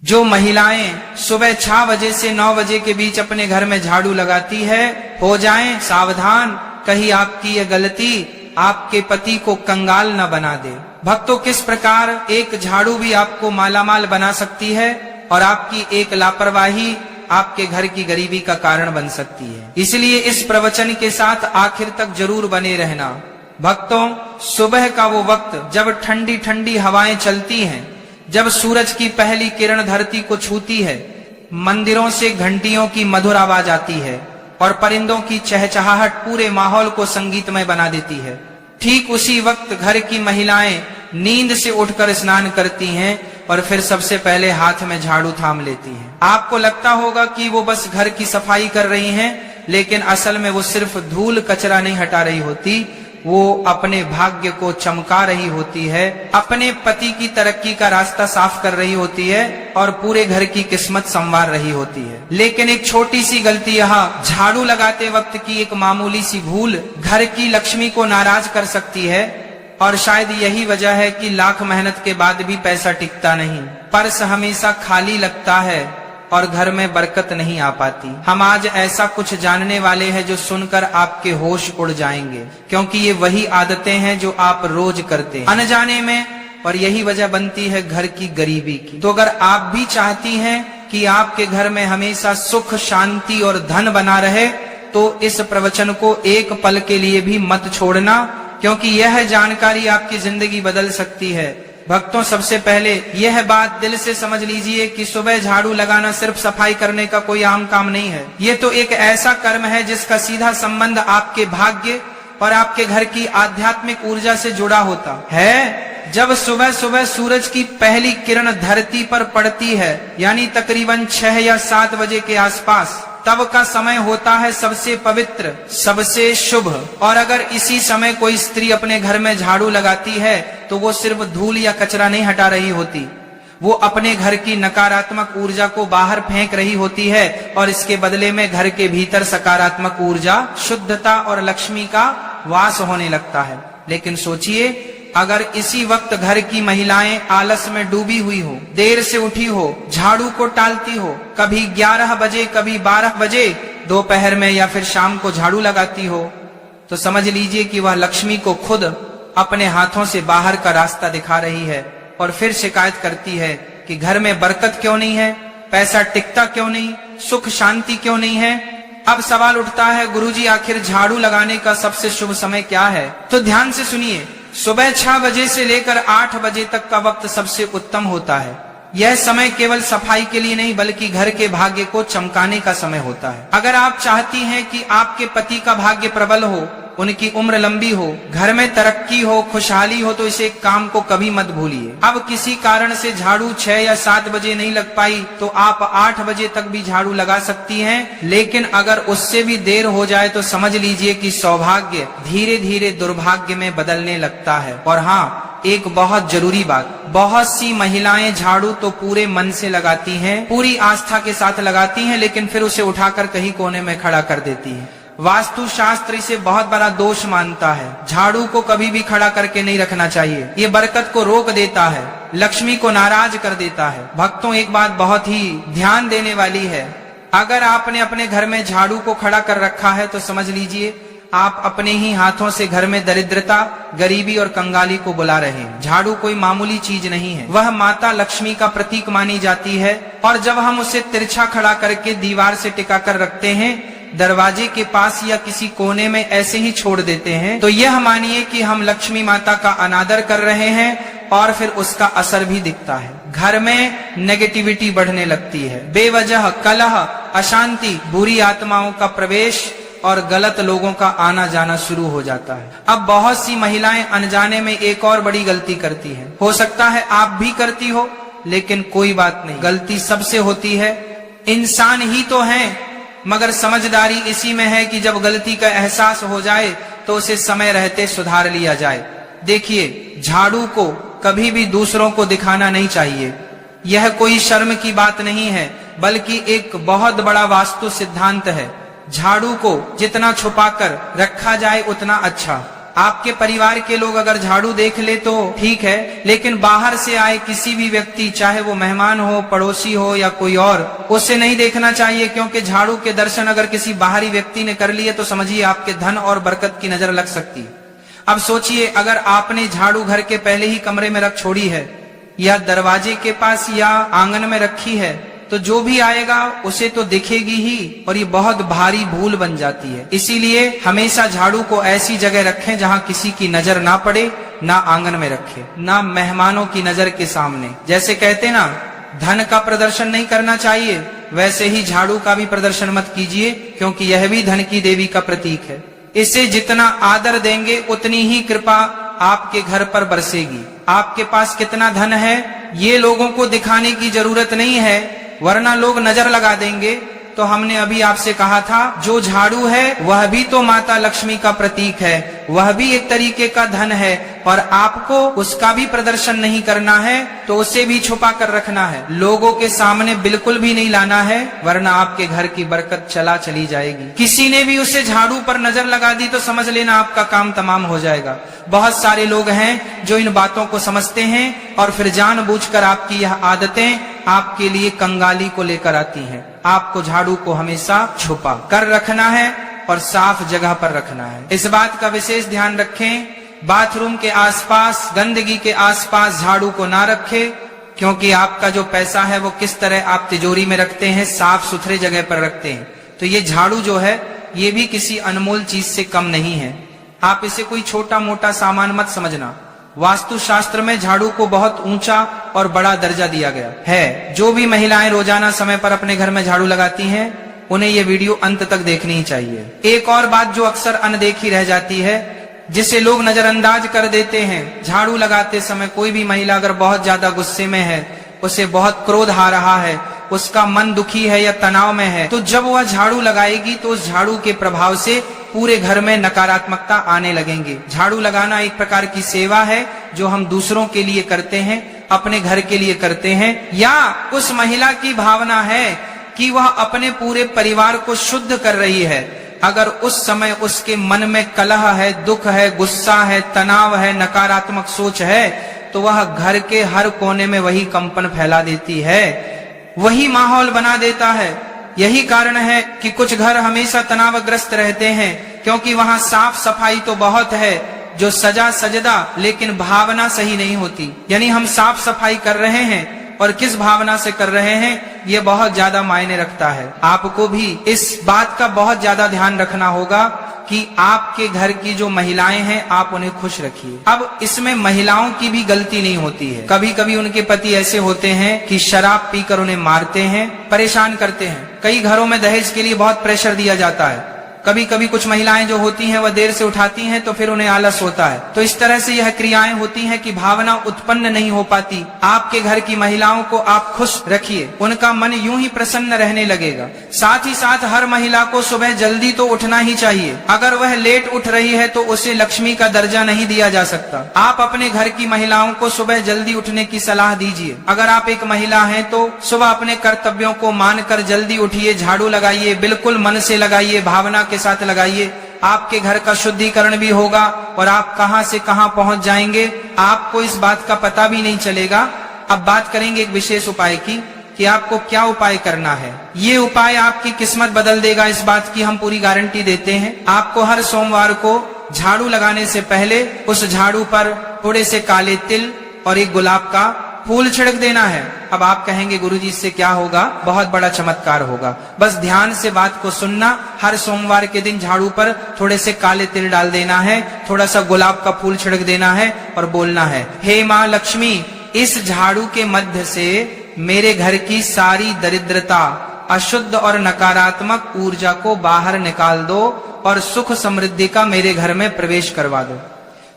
जो महिलाएं सुबह 6 बजे से 9 बजे के बीच अपने घर में झाड़ू लगाती है, हो जाएं सावधान, कहीं आपकी यह गलती आपके पति को कंगाल न बना दे। भक्तों, किस प्रकार एक झाड़ू भी आपको मालामाल बना सकती है और आपकी एक लापरवाही आपके घर की गरीबी का कारण बन सकती है। इसलिए इस प्रवचन के साथ आखिर तक जरूर बने रहना। भक्तों, सुबह का वो वक्त जब ठंडी ठंडी हवाएं चलती हैं, जब सूरज की पहली किरण धरती को छूती है, मंदिरों से घंटियों की मधुर आवाज आती है और परिंदों की चहचहाहट पूरे माहौल को संगीतमय बना देती है। ठीक उसी वक्त घर की महिलाएं नींद से उठकर स्नान करती हैं और फिर सबसे पहले हाथ में झाड़ू थाम लेती हैं। आपको लगता होगा कि वो बस घर की सफाई कर रही हैं, लेकिन असल में वो सिर्फ धूल कचरा नहीं हटा रही होती, वो अपने भाग्य को चमका रही होती है, अपने पति की तरक्की का रास्ता साफ कर रही होती है और पूरे घर की किस्मत संवार रही होती है। लेकिन एक छोटी सी गलती यहाँ झाड़ू लगाते वक्त की एक मामूली सी भूल घर की लक्ष्मी को नाराज कर सकती है और शायद यही वजह है कि लाख मेहनत के बाद भी पैसा टिकता नहीं, पर्स हमेशा खाली लगता है और घर में बरकत नहीं आ पाती। हम आज ऐसा कुछ जानने वाले हैं जो सुनकर आपके होश उड़ जाएंगे, क्योंकि ये वही आदतें हैं जो आप रोज करते हैं अनजाने में, और यही वजह बनती है घर की गरीबी की। तो अगर आप भी चाहती हैं कि आपके घर में हमेशा सुख, शांति और धन बना रहे, तो इस प्रवचन को एक पल के लिए भी मत छोड़ना, क्योंकि यह जानकारी आपकी जिंदगी बदल सकती है। भक्तों, सबसे पहले यह बात दिल से समझ लीजिए कि सुबह झाड़ू लगाना सिर्फ सफाई करने का कोई आम काम नहीं है। ये तो एक ऐसा कर्म है जिसका सीधा संबंध आपके भाग्य और आपके घर की आध्यात्मिक ऊर्जा से जुड़ा होता है। जब सुबह सुबह सूरज की पहली किरण धरती पर पड़ती है, यानी तकरीबन 6 या 7 बजे के आसपास, तब का समय होता है सबसे पवित्र, सबसे शुभ। और अगर इसी समय कोई स्त्री अपने घर में झाड़ू लगाती है तो वो सिर्फ धूल या कचरा नहीं हटा रही होती, वो अपने घर की नकारात्मक ऊर्जा को बाहर फेंक रही होती है और इसके बदले में घर के भीतर सकारात्मक ऊर्जा, शुद्धता और लक्ष्मी का वास होने लगता है। लेकिन सोचिए, अगर इसी वक्त घर की महिलाएं आलस में डूबी हुई हो, देर से उठी हो, झाड़ू को टालती हो, कभी 11 बजे, कभी 12 बजे दोपहर में या फिर शाम को झाड़ू लगाती हो, तो समझ लीजिए कि वह लक्ष्मी को खुद अपने हाथों से बाहर का रास्ता दिखा रही है और फिर शिकायत करती है कि घर में बरकत क्यों नहीं है, पैसा टिकता क्यों नहीं, सुख शांति क्यों नहीं है। अब सवाल उठता है, गुरुजी आखिर झाड़ू लगाने का सबसे शुभ समय क्या है? तो ध्यान से सुनिए, सुबह 6 बजे से लेकर 8 बजे तक का वक्त सबसे उत्तम होता है। यह समय केवल सफाई के लिए नहीं बल्कि घर के भाग्य को चमकाने का समय होता है। अगर आप चाहती हैं कि आपके पति का भाग्य प्रबल हो, उनकी उम्र लंबी हो, घर में तरक्की हो, खुशहाली हो, तो इसे काम को कभी मत भूलिए। अब किसी कारण से झाड़ू 6 या 7 बजे नहीं लग पाई तो आप 8 बजे तक भी झाड़ू लगा सकती हैं, लेकिन अगर उससे भी देर हो जाए तो समझ लीजिए कि सौभाग्य धीरे धीरे दुर्भाग्य में बदलने लगता है। और हाँ, एक बहुत जरूरी बात, बहुत सी महिलाएं झाड़ू तो पूरे मन से लगाती हैं, पूरी आस्था के साथ लगाती हैं, लेकिन फिर उसे उठाकर कहीं कोने में खड़ा कर देती हैं। वास्तु शास्त्र इसे बहुत बड़ा दोष मानता है। झाड़ू को कभी भी खड़ा करके नहीं रखना चाहिए, ये बरकत को रोक देता है, लक्ष्मी को नाराज कर देता है। भक्तों, एक बात बहुत ही ध्यान देने वाली है, अगर आपने अपने घर में झाड़ू को खड़ा कर रखा है तो समझ लीजिए आप अपने ही हाथों से घर में दरिद्रता, गरीबी और कंगाली को बुला रहे हैं। झाड़ू कोई मामूली चीज नहीं है, वह माता लक्ष्मी का प्रतीक मानी जाती है और जब हम उसे तिरछा खड़ा करके दीवार से टिका कर रखते हैं, दरवाजे के पास या किसी कोने में ऐसे ही छोड़ देते हैं, तो यह मानिए कि हम लक्ष्मी माता का अनादर कर रहे हैं और फिर उसका असर भी दिखता है। घर में नेगेटिविटी बढ़ने लगती है, बेवजह कलह, अशांति, बुरी आत्माओं का प्रवेश और गलत लोगों का आना जाना शुरू हो जाता है। अब बहुत सी महिलाएं अनजाने में एक और बड़ी गलती करती हैं। हो सकता है आप भी करती हो, लेकिन कोई बात नहीं, गलती सबसे होती है, इंसान ही तो हैं, मगर समझदारी इसी में है कि जब गलती का एहसास हो जाए तो उसे समय रहते सुधार लिया जाए। देखिए, झाड़ू को कभी भी दूसरों को दिखाना नहीं चाहिए, यह कोई शर्म की बात नहीं है, बल्कि एक बहुत बड़ा वास्तु सिद्धांत है। झाड़ू को जितना छुपाकर रखा जाए उतना अच्छा। आपके परिवार के लोग अगर झाड़ू देख ले तो ठीक है, लेकिन बाहर से आए किसी भी व्यक्ति, चाहे वो मेहमान हो, पड़ोसी हो या कोई और, उसे नहीं देखना चाहिए, क्योंकि झाड़ू के दर्शन अगर किसी बाहरी व्यक्ति ने कर लिए तो समझिए आपके धन और बरकत की नजर लग सकती है। अब सोचिए, अगर आपने झाड़ू घर के पहले ही कमरे में रख छोड़ी है या दरवाजे के पास या आंगन में रखी है, तो जो भी आएगा उसे तो दिखेगी ही, और ये बहुत भारी भूल बन जाती है। इसीलिए हमेशा झाड़ू को ऐसी जगह रखें जहां किसी की नजर ना पड़े, ना आंगन में रखें, ना मेहमानों की नजर के सामने। जैसे कहते ना, धन का प्रदर्शन नहीं करना चाहिए, वैसे ही झाड़ू का भी प्रदर्शन मत कीजिए, क्योंकि यह भी धन की देवी का प्रतीक है। इसे जितना आदर देंगे उतनी ही कृपा आपके घर पर बरसेगी। आपके पास कितना धन है ये लोगों को दिखाने की जरूरत नहीं है, वरना लोग नजर लगा देंगे। तो हमने अभी आपसे कहा था, जो झाड़ू है वह भी तो माता लक्ष्मी का प्रतीक है, वह भी एक तरीके का धन है, और आपको उसका भी प्रदर्शन नहीं करना है, तो उसे भी छुपा कर रखना है, लोगों के सामने बिल्कुल भी नहीं लाना है, वरना आपके घर की बरकत चली जाएगी। किसी ने भी उसे झाड़ू पर नजर लगा दी तो समझ लेना आपका काम तमाम हो जाएगा। बहुत सारे लोग हैं जो इन बातों को समझते हैं और फिर जानबूझकर आपकी यह आदतें आपके लिए कंगाली को लेकर आती हैं। आपको झाड़ू को हमेशा छुपा कर रखना है और साफ जगह पर रखना है। इस बात का विशेष ध्यान रखें, बाथरूम के आसपास, गंदगी के आसपास झाड़ू को ना रखें, क्योंकि आपका जो पैसा है वो किस तरह आप तिजोरी में रखते हैं, साफ सुथरे जगह पर रखते हैं। तो ये झाड़ू जो है ये भी किसी अनमोल चीज से कम नहीं है। आप इसे कोई छोटा मोटा सामान मत समझना। वास्तु शास्त्र में झाड़ू को बहुत ऊंचा और बड़ा दर्जा दिया गया है। जो भी महिलाएं रोजाना समय पर अपने घर में झाड़ू लगाती हैं, उन्हें ये वीडियो अंत तक देखनी ही चाहिए। एक और बात जो अक्सर अनदेखी रह जाती है, जिसे लोग नजरअंदाज कर देते हैं, झाड़ू लगाते समय कोई भी महिला अगर बहुत ज्यादा गुस्से में है, उसे बहुत क्रोध आ रहा है, उसका मन दुखी है या तनाव में है, तो जब वह झाड़ू लगाएगी तो उस झाड़ू के प्रभाव से पूरे घर में नकारात्मकता आने लगेंगे। झाड़ू लगाना एक प्रकार की सेवा है जो हम दूसरों के लिए करते हैं, अपने घर के लिए करते हैं, या उस महिला की भावना है कि वह अपने पूरे परिवार को शुद्ध कर रही है। अगर उस समय उसके मन में कलह है, दुख है, गुस्सा है, तनाव है, नकारात्मक सोच है, तो वह घर के हर कोने में वही कंपन फैला देती है, वही माहौल बना देता है। यही कारण है कि कुछ घर हमेशा तनावग्रस्त रहते हैं, क्योंकि वहां साफ सफाई तो बहुत है, जो सजा सजदा, लेकिन भावना सही नहीं होती। यानी हम साफ सफाई कर रहे हैं और किस भावना से कर रहे हैं, ये बहुत ज्यादा मायने रखता है। आपको भी इस बात का बहुत ज्यादा ध्यान रखना होगा कि आपके घर की जो महिलाएं हैं आप उन्हें खुश रखिए। अब इसमें महिलाओं की भी गलती नहीं होती है। कभी कभी उनके पति ऐसे होते हैं कि शराब पीकर उन्हें मारते हैं, परेशान करते हैं। कई घरों में दहेज के लिए बहुत प्रेशर दिया जाता है। कभी कभी कुछ महिलाएं जो होती हैं वह देर से उठाती हैं तो फिर उन्हें आलस होता है। तो इस तरह से यह क्रियाएं होती हैं कि भावना उत्पन्न नहीं हो पाती। आपके घर की महिलाओं को आप खुश रखिए, उनका मन यूं ही प्रसन्न रहने लगेगा। साथ ही साथ हर महिला को सुबह जल्दी तो उठना ही चाहिए। अगर वह लेट उठ रही है तो उसे लक्ष्मी का दर्जा नहीं दिया जा सकता। आप अपने घर की महिलाओं को सुबह जल्दी उठने की सलाह दीजिए। अगर आप एक महिला हैं तो सुबह अपने कर्तव्यों को मानकर जल्दी उठिए, झाड़ू लगाइए, बिल्कुल मन से लगाइए, भावना के साथ लगाइए। आपके घर का शुद्धिकरण भी होगा और आप कहां से कहां पहुंच जाएंगे, आपको इस बात का पता भी नहीं चलेगा। अब बात करेंगे एक विशेष उपाय की कि आपको क्या उपाय करना है। ये उपाय आपकी किस्मत बदल देगा, इस बात की हम पूरी गारंटी देते हैं। आपको हर सोमवार को झाड़ू लगाने से पहले उस झाड़ू पर थोड़े से काले तिल और एक गुलाब का फूल छिड़क देना है। अब आप कहेंगे गुरुजी इससे क्या होगा? बहुत बड़ा चमत्कार होगा। बस ध्यान से बात को सुनना। हर सोमवार के दिन झाड़ू पर थोड़े से काले तिल डाल देना है, थोड़ा सा गुलाब का फूल छिड़क देना है और बोलना है, हे माँ लक्ष्मी, इस झाड़ू के मध्य से मेरे घर की सारी दरिद्रता, अशुद्ध और नकारात्मक ऊर्जा को बाहर निकाल दो और सुख समृद्धि का मेरे घर में प्रवेश करवा दो।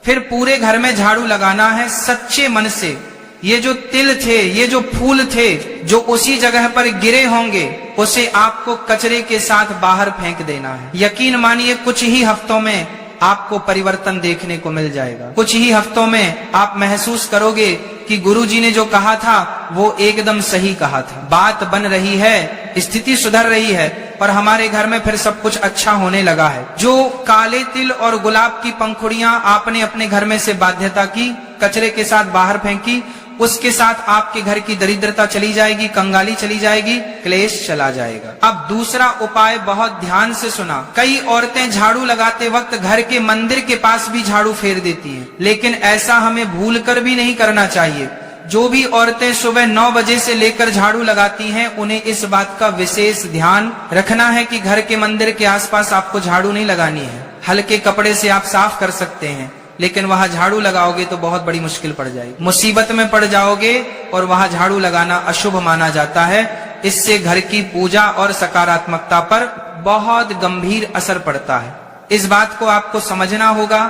फिर पूरे घर में झाड़ू लगाना है सच्चे मन से। ये जो तिल थे, ये जो फूल थे, जो उसी जगह पर गिरे होंगे, उसे आपको कचरे के साथ बाहर फेंक देना है। यकीन मानिए कुछ ही हफ्तों में आपको परिवर्तन देखने को मिल जाएगा। कुछ ही हफ्तों में आप महसूस करोगे कि गुरुजी ने जो कहा था वो एकदम सही कहा था, बात बन रही है, स्थिति सुधर रही है और हमारे घर में फिर सब कुछ अच्छा होने लगा है। जो काले तिल और गुलाब की पंखुड़ियां आपने अपने घर में से बाध्यता की, कचरे के साथ बाहर फेंकी, उसके साथ आपके घर की दरिद्रता चली जाएगी, कंगाली चली जाएगी, क्लेश चला जाएगा। अब दूसरा उपाय बहुत ध्यान से सुना। कई औरतें झाड़ू लगाते वक्त घर के मंदिर के पास भी झाड़ू फेर देती हैं, लेकिन ऐसा हमें भूलकर भी नहीं करना चाहिए। जो भी औरतें सुबह 9 बजे से लेकर झाड़ू लगाती हैं, उन्हें इस बात का विशेष ध्यान रखना है कि घर के मंदिर के आसपास आपको झाड़ू नहीं लगानी है। हल्के कपड़े से आप साफ कर सकते हैं, लेकिन वहां झाड़ू लगाओगे तो बहुत बड़ी मुश्किल पड़ जाएगी, मुसीबत में पड़ जाओगे और वहां झाड़ू लगाना अशुभ माना जाता है। इससे घर की पूजा और सकारात्मकता पर बहुत गंभीर असर पड़ता है। इस बात को आपको समझना होगा,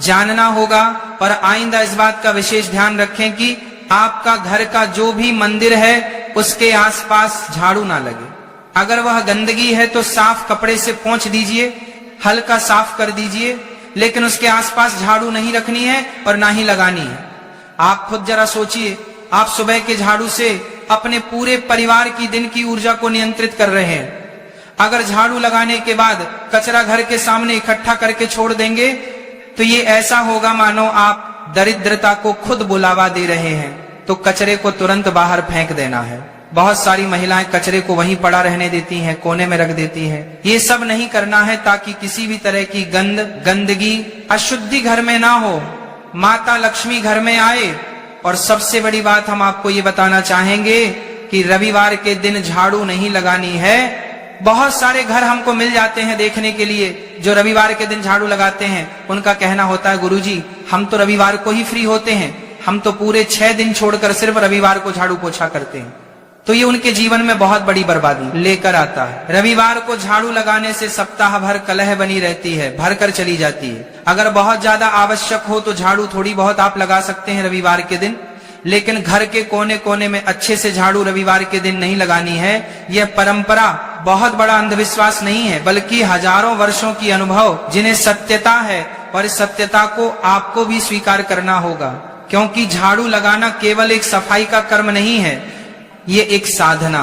जानना होगा और आइंदा इस बात का विशेष ध्यान रखें कि आपका घर का जो भी मंदिर है उसके आसपास झाड़ू ना लगे। अगर वह गंदगी है तो साफ कपड़े से पोंछ दीजिए, हल्का साफ कर दीजिए, लेकिन उसके आसपास झाड़ू नहीं रखनी है और ना ही लगानी है। आप खुद जरा सोचिए, आप सुबह के झाड़ू से अपने पूरे परिवार की दिन की ऊर्जा को नियंत्रित कर रहे हैं। अगर झाड़ू लगाने के बाद कचरा घर के सामने इकट्ठा करके छोड़ देंगे तो ये ऐसा होगा मानो आप दरिद्रता को खुद बुलावा दे रहे हैं। तो कचरे को तुरंत बाहर फेंक देना है। बहुत सारी महिलाएं कचरे को वहीं पड़ा रहने देती हैं, कोने में रख देती हैं। ये सब नहीं करना है ताकि किसी भी तरह की गंदगी, अशुद्धि घर में ना हो, माता लक्ष्मी घर में आए। और सबसे बड़ी बात हम आपको ये बताना चाहेंगे कि रविवार के दिन झाड़ू नहीं लगानी है। बहुत सारे घर हमको मिल जाते हैं देखने के लिए जो रविवार के दिन झाड़ू लगाते हैं। उनका कहना होता है, गुरुजी हम तो रविवार को ही फ्री होते हैं, हम तो पूरे 6 दिन छोड़कर सिर्फ रविवार को झाड़ू पोछा करते हैं। तो ये उनके जीवन में बहुत बड़ी बर्बादी लेकर आता है। रविवार को झाड़ू लगाने से सप्ताह भर कलह बनी रहती है, भर कर चली जाती है। अगर बहुत ज्यादा आवश्यक हो तो झाड़ू थोड़ी बहुत आप लगा सकते हैं रविवार के दिन, लेकिन घर के कोने कोने में अच्छे से झाड़ू रविवार के दिन नहीं लगानी है। यह परंपरा बहुत बड़ा अंधविश्वास नहीं है, बल्कि हजारों वर्षों की अनुभव जिन्हें सत्यता है, और इस सत्यता को आपको भी स्वीकार करना होगा। क्योंकि झाड़ू लगाना केवल एक सफाई का कर्म नहीं है, ये एक साधना,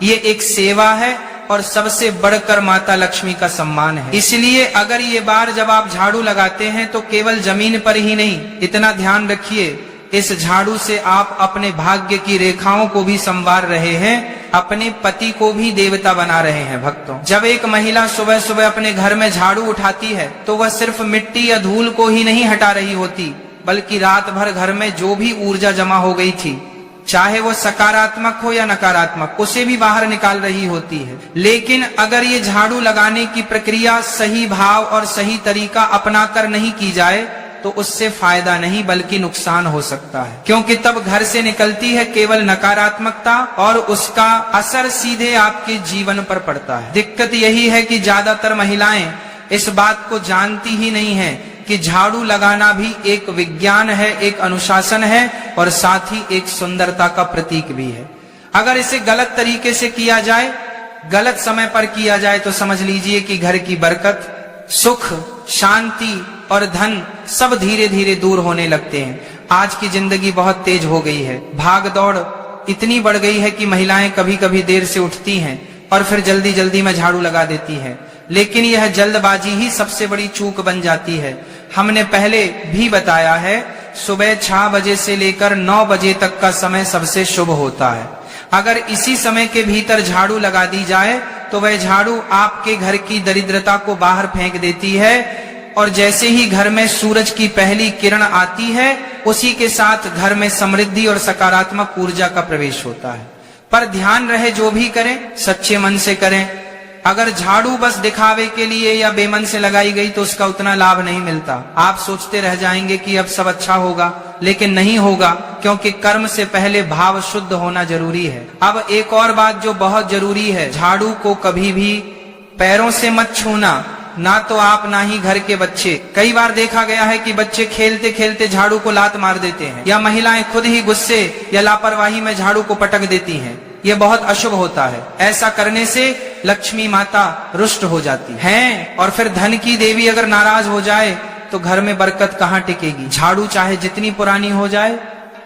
ये एक सेवा है और सबसे बढ़कर माता लक्ष्मी का सम्मान है। इसलिए अगर ये बार जब आप झाड़ू लगाते हैं तो केवल जमीन पर ही नहीं, इतना ध्यान रखिए, इस झाड़ू से आप अपने भाग्य की रेखाओं को भी संवार रहे हैं, अपने पति को भी देवता बना रहे हैं। भक्तों, जब एक महिला सुबह सुबह अपने घर में झाड़ू उठाती है तो वह सिर्फ मिट्टी या धूल को ही नहीं हटा रही होती, बल्कि रात भर घर में जो भी ऊर्जा जमा हो गई थी, चाहे वो सकारात्मक हो या नकारात्मक, उसे भी बाहर निकाल रही होती है। लेकिन अगर ये झाड़ू लगाने की प्रक्रिया सही भाव और सही तरीका अपनाकर नहीं की जाए तो उससे फायदा नहीं बल्कि नुकसान हो सकता है। क्योंकि तब घर से निकलती है केवल नकारात्मकता और उसका असर सीधे आपके जीवन पर पड़ता है। दिक्कत यही है कि ज्यादातर महिलाएं इस बात को जानती ही नहीं है कि झाड़ू लगाना भी एक विज्ञान है, एक अनुशासन है और साथ ही एक सुंदरता का प्रतीक भी है। अगर इसे गलत तरीके से किया जाए, गलत समय पर किया जाए तो समझ लीजिए कि घर की बरकत, सुख, शांति और धन सब धीरे धीरे दूर होने लगते हैं। आज की जिंदगी बहुत तेज हो गई है, भाग दौड़ इतनी बढ़ गई है कि महिलाएं कभी कभी देर से उठती हैं और फिर जल्दी जल्दी में झाड़ू लगा देती हैं। लेकिन यह जल्दबाजी ही सबसे बड़ी चूक बन जाती है। हमने पहले भी बताया है, सुबह 6 बजे से लेकर 9 बजे तक का समय सबसे शुभ होता है। अगर इसी समय के भीतर झाड़ू लगा दी जाए तो वह झाड़ू आपके घर की दरिद्रता को बाहर फेंक देती है और जैसे ही घर में सूरज की पहली किरण आती है उसी के साथ घर में समृद्धि और सकारात्मक ऊर्जा का प्रवेश होता है। पर ध्यान रहे, जो भी करें सच्चे मन से करें। अगर झाड़ू बस दिखावे के लिए या बेमन से लगाई गई तो उसका उतना लाभ नहीं मिलता। आप सोचते रह जाएंगे कि अब सब अच्छा होगा, लेकिन नहीं होगा, क्योंकि कर्म से पहले भाव शुद्ध होना जरूरी है। अब एक और बात जो बहुत जरूरी है, झाड़ू को कभी भी पैरों से मत छूना, ना तो आप ना ही घर के बच्चे। कई बार देखा गया है कि बच्चे खेलते खेलते झाड़ू को लात मार देते हैं, या महिलाएं खुद ही गुस्से या लापरवाही में झाड़ू को पटक देती हैं। यह बहुत अशुभ होता है। ऐसा करने से लक्ष्मी माता रुष्ट हो जाती है और फिर धन की देवी अगर नाराज हो जाए तो घर में बरकत कहाँ टिकेगी। झाड़ू चाहे जितनी पुरानी हो जाए,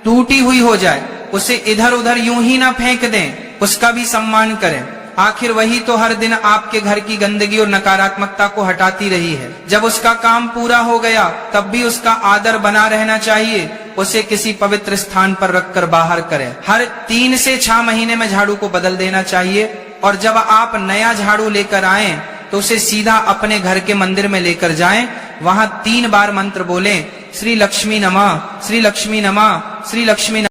टूटी हुई हो जाए, उसे इधर उधर यूं ही ना फेंक दें, उसका भी सम्मान करें। आखिर वही तो हर दिन आपके घर की गंदगी और नकारात्मकता को हटाती रही है। जब उसका काम पूरा हो गया तब भी उसका आदर बना रहना चाहिए। उसे किसी पवित्र स्थान पर रखकर बाहर करें। हर 3 से 6 महीने में झाड़ू को बदल देना चाहिए। और जब आप नया झाड़ू लेकर आएं तो उसे सीधा अपने घर के मंदिर में लेकर जाएं। वहां 3 बार मंत्र बोलें, श्री लक्ष्मी नमः, श्री लक्ष्मी नमः, श्री लक्ष्मी नमः।